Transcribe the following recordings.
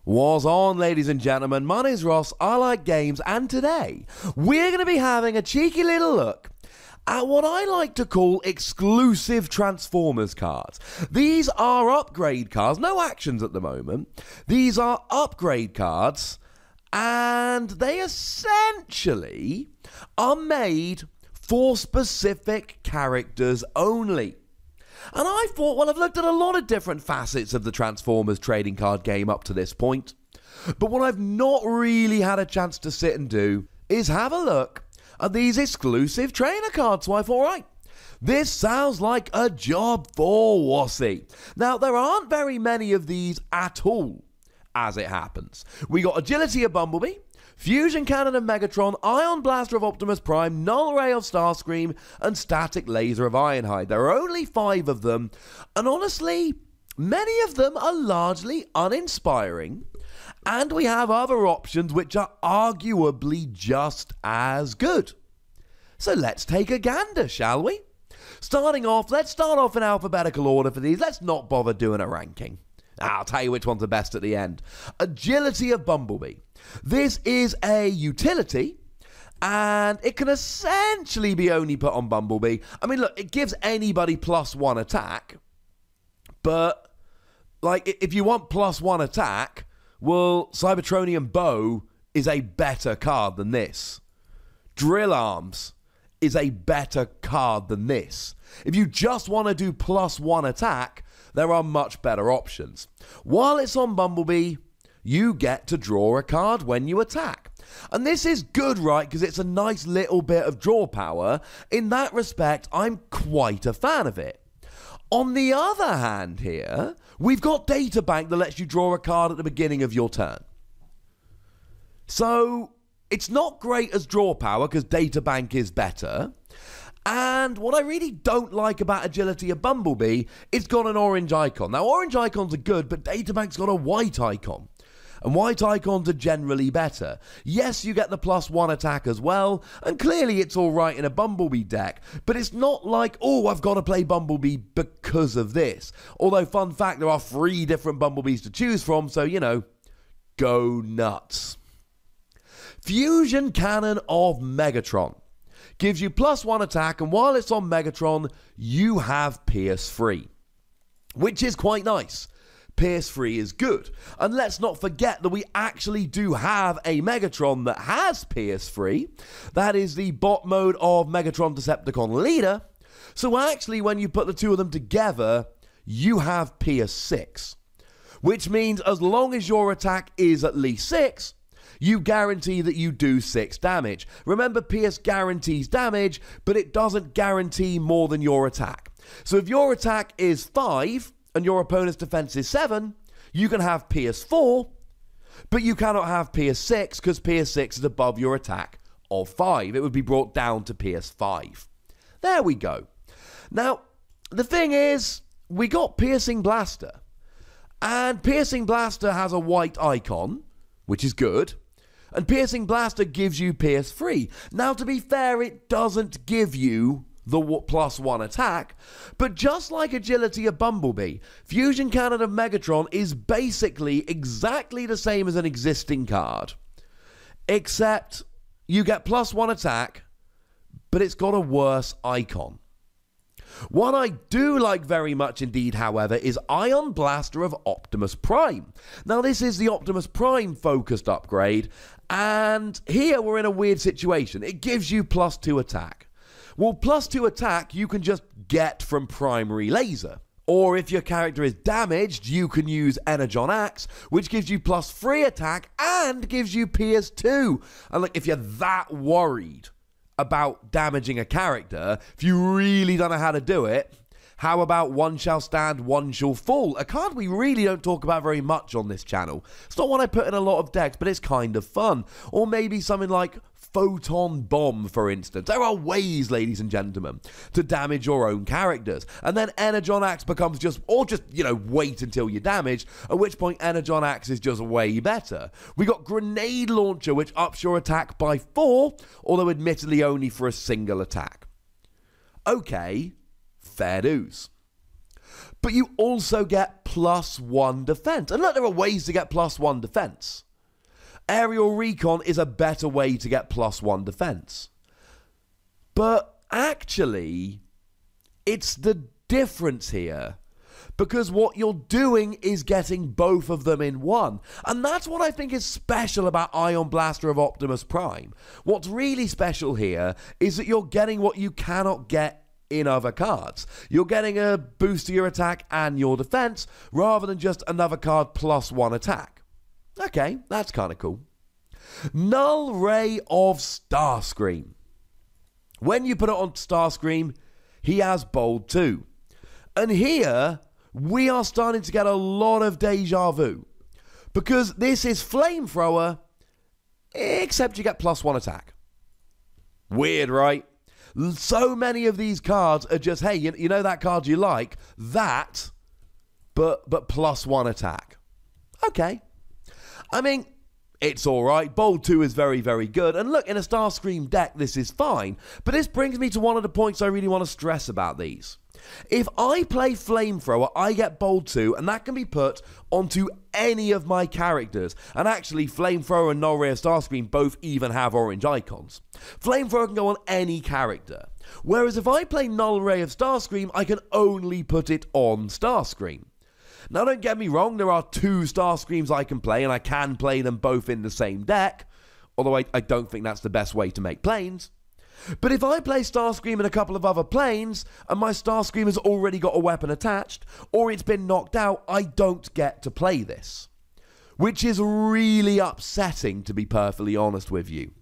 Was on, ladies and gentlemen. My name's Ross, I like games, and today we're going to be having a cheeky little look at what I like to call exclusive Transformers cards. These are upgrade cards, no actions at the moment. These are upgrade cards, and they essentially are made for specific characters only. And I thought, well, I've looked at a lot of different facets of the Transformers trading card game up to this point. But what I've not really had a chance to sit and do is have a look at these exclusive trainer cards. So I thought, right, this sounds like a job for Wossy. Now, there aren't very many of these at all, as it happens. We got Agility of Bumblebee, Fusion Cannon of Megatron, Ion Blaster of Optimus Prime, Null Ray of Starscream, and Static Laser of Ironhide. There are only 5 of them, and honestly, many of them are largely uninspiring, and we have other options which are arguably just as good. So let's take a gander, shall we? Let's start off in alphabetical order for these. Let's not bother doing a ranking. I'll tell you which one's the best at the end. Agility of Bumblebee. This is a utility, and it can essentially be only put on Bumblebee. I mean, look, it gives anybody +1 attack, but, like, if you want +1 attack, well, Cybertronian Bow is a better card than this. Drill Arms is a better card than this. If you just want to do +1 attack, there are much better options. While it's on Bumblebee, you get to draw a card when you attack. And this is good, right, because it's a nice little bit of draw power. In that respect, I'm quite a fan of it. On the other hand here, we've got Data Bank that lets you draw a card at the beginning of your turn. So, it's not great as draw power because Data Bank is better. And what I really don't like about Agility of Bumblebee, it's got an orange icon. Now, orange icons are good, but Databank's got a white icon. And white icons are generally better. Yes, you get the +1 attack as well, and clearly it's alright in a Bumblebee deck, but it's not like, oh, I've got to play Bumblebee because of this. Although, fun fact, there are 3 different Bumblebees to choose from, so, you know, go nuts. Fusion Cannon of Megatron. Gives you +1 attack, and while it's on Megatron, you have Pierce free, which is quite nice. Pierce free is good. And let's not forget that we actually do have a Megatron that has Pierce free. That is the bot mode of Megatron Decepticon Leader. So actually, when you put the 2 of them together, you have Pierce 6, which means as long as your attack is at least 6, you guarantee that you do 6 damage. Remember, Pierce guarantees damage, but it doesn't guarantee more than your attack. So if your attack is 5 and your opponent's defense is 7, you can have Pierce 4, but you cannot have Pierce 6 because Pierce 6 is above your attack of 5. It would be brought down to Pierce 5. There we go. Now, the thing is, we got Piercing Blaster, and Piercing Blaster has a white icon, which is good. And Piercing Blaster gives you Pierce free. Now, to be fair, it doesn't give you the +1 attack, but just like Agility of Bumblebee, Fusion Cannon of Megatron is basically exactly the same as an existing card, except you get +1 attack, but it's got a worse icon. What I do like very much indeed, however, is Ion Blaster of Optimus Prime. Now, this is the Optimus Prime focused upgrade, and here we're in a weird situation. It gives you +2 attack. Well, +2 attack you can just get from Primary Laser. Or if your character is damaged, you can use Energon Axe, which gives you +3 attack and gives you Pierce 2. And look, if you're that worried about damaging a character, if you really don't know how to do it, how about One Shall Stand, One Shall Fall? A card we really don't talk about very much on this channel. It's not one I put in a lot of decks, but it's kind of fun. Or maybe something like Photon Bomb, for instance. There are ways, ladies and gentlemen, to damage your own characters. And then Energon Axe becomes just, you know, wait until you're damaged, at which point Energon Axe is just way better. We got Grenade Launcher, which ups your attack by 4, although admittedly only for a single attack. Okay, fair dues. But you also get +1 defense. And look, there are ways to get +1 defense. Aerial Recon is a better way to get +1 defense. But actually, it's the difference here. Because what you're doing is getting both of them in one. And that's what I think is special about Ion Blaster of Optimus Prime. What's really special here is that you're getting what you cannot get in other cards. You're getting a boost to your attack and your defense, rather than just another card +1 attack. Okay, that's kind of cool. Null Ray of Starscream. When you put it on Starscream, he has Bold 2. And here, we are starting to get a lot of deja vu. Because this is Flamethrower, except you get +1 attack. Weird, right? So many of these cards are just, hey, you know that card you like? That, but +1 attack. Okay. I mean, it's alright. Bold 2 is very, very good. And look, in a Starscream deck, this is fine. But this brings me to one of the points I really want to stress about these. If I play Flamethrower, I get Bold 2, and that can be put onto any of my characters. And actually, Flamethrower and Null Ray of Starscream both even have orange icons. Flamethrower can go on any character. Whereas if I play Null Ray of Starscream, I can only put it on Starscream. Now, don't get me wrong, there are 2 Starscreams I can play, and I can play them both in the same deck. Although I don't think that's the best way to make planes. But if I play Starscream in a couple of other planes, and my Starscream has already got a weapon attached, or it's been knocked out, I don't get to play this. Which is really upsetting, to be perfectly honest with you.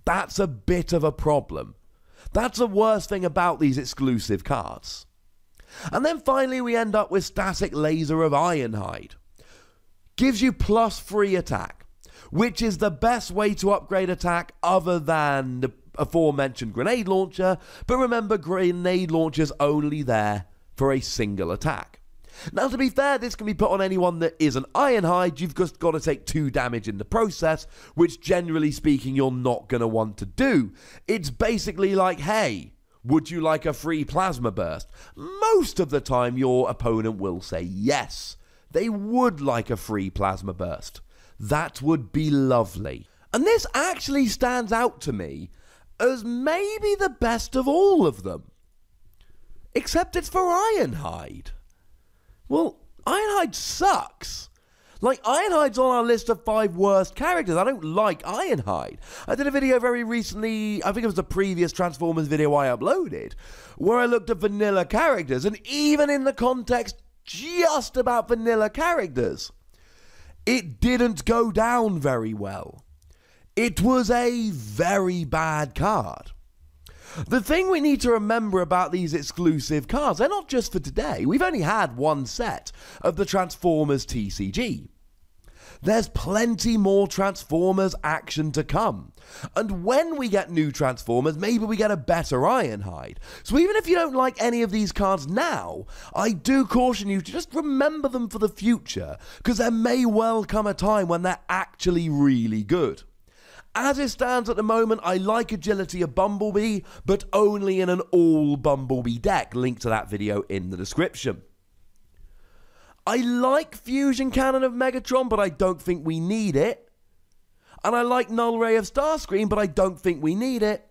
That's a bit of a problem. That's the worst thing about these exclusive cards. And then finally we end up with Static Laser of Ironhide. Gives you +3 attack, which is the best way to upgrade attack other than the aforementioned grenade launcher, but remember, grenade launcher's only there for a single attack. Now, to be fair, this can be put on anyone that is an Ironhide. You've just got to take 2 damage in the process, which generally speaking you're not going to want to do. It's basically like, hey, would you like a free plasma burst? Most of the time your opponent will say yes. They would like a free plasma burst. That would be lovely. And this actually stands out to me as maybe the best of all of them. Except it's for Ironhide. Well, Ironhide sucks. Like, Ironhide's on our list of 5 worst characters. I don't like Ironhide. I did a video very recently, I think it was the previous Transformers video I uploaded, where I looked at vanilla characters, and even in the context just about vanilla characters, it didn't go down very well. It was a very bad card. The thing we need to remember about these exclusive cards, they're not just for today. We've only had 1 set of the Transformers TCG. There's plenty more Transformers action to come. And when we get new Transformers, maybe we get a better Ironhide. So even if you don't like any of these cards now, I do caution you to just remember them for the future, because there may well come a time when they're actually really good. As it stands at the moment, I like Agility of Bumblebee, but only in an all Bumblebee deck. Link to that video in the description. I like Fusion Cannon of Megatron, but I don't think we need it. And I like Null Ray of Starscream, but I don't think we need it.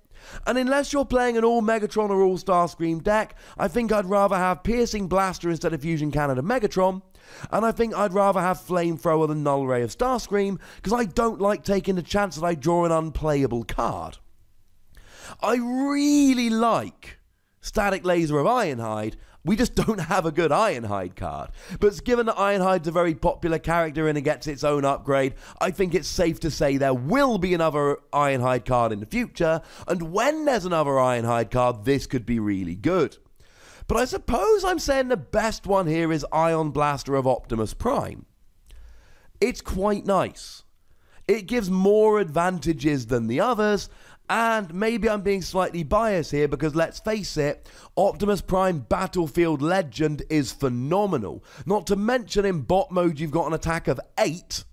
And unless you're playing an all Megatron or all Starscream deck, I think I'd rather have Piercing Blaster instead of Fusion Cannon of Megatron. And I think I'd rather have Flamethrower than Null Ray of Starscream, because I don't like taking the chance that I draw an unplayable card. I really like Static Laser of Ironhide. We just don't have a good Ironhide card. But given that Ironhide's a very popular character and it gets its own upgrade, I think it's safe to say there will be another Ironhide card in the future, and when there's another Ironhide card, this could be really good. But I suppose I'm saying the best one here is Ion Blaster of Optimus Prime. It's quite nice. It gives more advantages than the others, and maybe I'm being slightly biased here because, let's face it, Optimus Prime Battlefield Legend is phenomenal. Not to mention in bot mode you've got an attack of 8.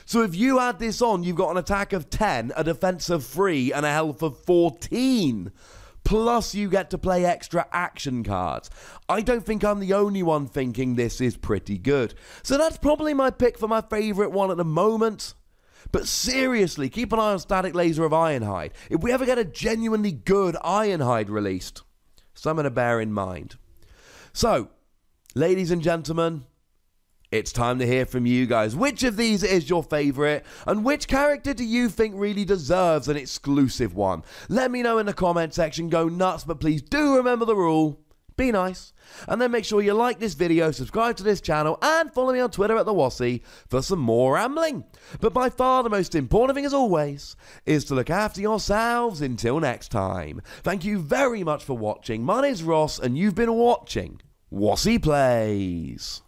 So if you add this on, you've got an attack of 10, a defense of 3, and a health of 14. plus you get to play extra action cards. I don't think I'm the only one thinking this is pretty good. So that's probably my pick for my favourite one at the moment. But seriously, keep an eye on Static Laser of Ironhide. If we ever get a genuinely good Ironhide released, something to bear in mind. So, ladies and gentlemen, it's time to hear from you guys. Which of these is your favourite? And which character do you think really deserves an exclusive one? Let me know in the comment section. Go nuts, but please do remember the rule. Be nice. And then make sure you like this video, subscribe to this channel, and follow me on Twitter at the Wossy for some more rambling. But by far the most important thing, as always, is to look after yourselves until next time. Thank you very much for watching. My name's Ross, and you've been watching Wossy Plays.